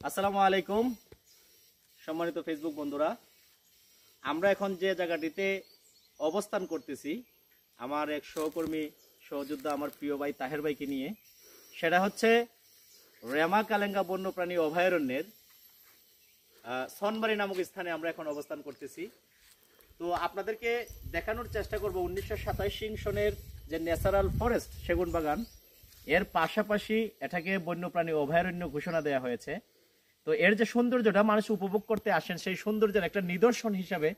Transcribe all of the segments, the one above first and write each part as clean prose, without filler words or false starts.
আসসালামু আলাইকুম সম্মানিত ফেসবুক বন্ধুরা, আমরা এখন যে জায়গাটিতে অবস্থান করতেছি আমার এক সহকর্মী সহযোদ্ধা আমার প্রিয় ভাই তাহের ভাইকে নিয়ে, সেটা হচ্ছে রেমা কালেঙ্গা বন্যপ্রাণী অভয়ারণ্যের সনবাড়ি নামক স্থানে আমরা এখন অবস্থান করতেছি। তো আপনাদেরকে দেখানোর চেষ্টা করব 1927 সনের যে ন্যাচারাল ফরেস্ট সেগুন বাগান, এর পাশাপাশি এটাকে বন্যপ্রাণী অভয়ারণ্য ঘোষণা দেওয়া হয়েছে। তো এর যে সৌন্দর্যটা মানুষ উপভোগ করতে আসেন, সেই সৌন্দর্যের একটা নিদর্শন হিসাবে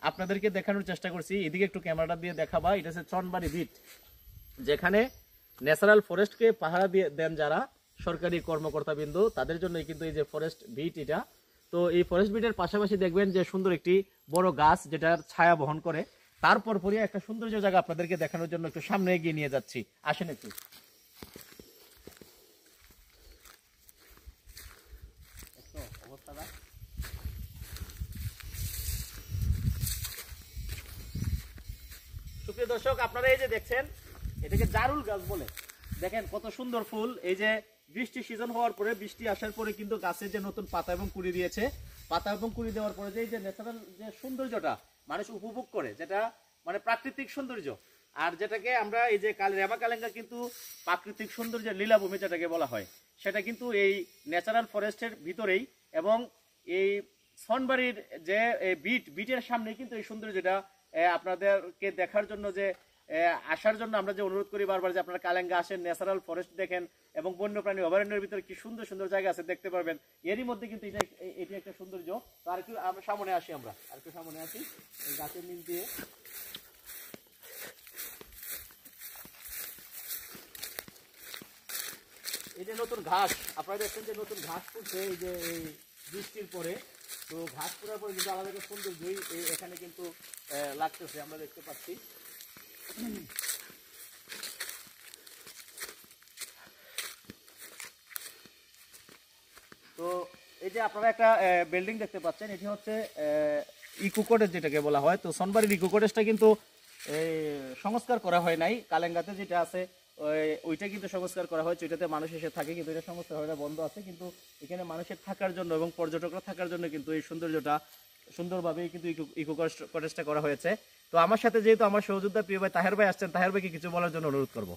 আপনাদেরকে দেখানোর চেষ্টা করছি। এদিকে একটু ক্যামেরাটা দিয়ে দেখাবা। এটা হচ্ছে চনবাড়ি বিট, যেখানে ন্যাচারাল ফরেস্টকে পাহারা দিয়ে দেন যারা সরকারি কর্মকর্তাবৃন্দ, তাদের জন্য কিন্তু এই যে ফরেস্ট বিট এটা। তো এই ফরেস্ট বিটের পাশাপাশি দেখবেন যে সুন্দর একটি বড় গাছ যেটার ছায়া বহন করে। তারপর পরে একটা সৌন্দর্য জায়গা আপনাদেরকে দেখানোর জন্য একটু সামনে এগিয়ে নিয়ে যাচ্ছি, আসেন একটু। সুপ্রিয় দর্শক, আপনারা এই যে দেখছেন, এটাকে জারুল গাছ বলে। দেখেন কত সুন্দর ফুল। এই যে বৃষ্টি সিজন হওয়ার পরে, বৃষ্টি আসার পরে কিন্তু গাছের যে নতুন পাতা এবং কুড়ি দিয়েছে, পাতা এবং কুড়ি দেওয়ার পরে যে এই যে ন্যাচারাল যে সৌন্দর্যটা মানুষ উপভোগ করে, যেটা মানে প্রাকৃতিক সৌন্দর্য, আর যেটাকে আমরা এই যে রেমা কালেঙ্গা কিন্তু প্রাকৃতিক সৌন্দর্যের লীলাভূমি যেটাকে বলা হয়, সেটা কিন্তু এই ন্যাচারাল ফরেস্টের ভিতরেই। এবং এই সনবাড়ির যে বিটের সামনে কিন্তু এই সৌন্দর্যটা আপনাদেরকে দেখার জন্য, যে আসার জন্য আমরা যে অনুরোধ করি বারবার, যে আপনারা কালেঙ্গা আসেন, ন্যাচারাল ফরেস্ট দেখেন এবং বন্যপ্রাণী অভয়ারণ্যের ভিতরে কি সুন্দর সুন্দর জায়গা আছে দেখতে পারবেন। এরই মধ্যে কিন্তু এটি একটা সৌন্দর্য। তো আর একটু সামনে আসি, আমরা আর একটু সামনে আসি এই গাছের নিচ দিয়ে। এই যে নতুন ঘাস, আপনারা দেখছেন যে নতুন ঘাস ফুটছে এই যে এই বৃষ্টির পরে। তো ঘাস ফুটার পরে কিন্তু আলাদা সৌন্দর্যই এখানে কিন্তু লাগতেছে, আমরা দেখতে পাচ্ছি। তো এই যে আপনারা একটা বিল্ডিং দেখতে পাচ্ছেন, এটি হচ্ছে ইকো কটেজ যেটাকে বলা হয়। তো সনবাড়ির ইকো কটেজটা কিন্তু সংস্কার করা হয় নাই। কালেঙ্গাতে যেটা আছে ওইটা কিন্তু সংস্কার করা হয়েছে, ওইটাতে মানুষ এসে থাকে, কিন্তু এটা সংস্কার হয় না, বন্ধ আছে। কিন্তু এখানে মানুষের থাকার জন্য এবং পর্যটকরা থাকার জন্য কিন্তু এই সৌন্দর্যটা সুন্দরভাবেই কিন্তু ইকো কটেজটা করা হয়েছে। তো আমার সাথে যেহেতু আমার সহযোদ্ধা প্রিয় ভাই তাহের ভাই আসছেন, তাহের ভাইকে কিছু বলার জন্য অনুরোধ করবো।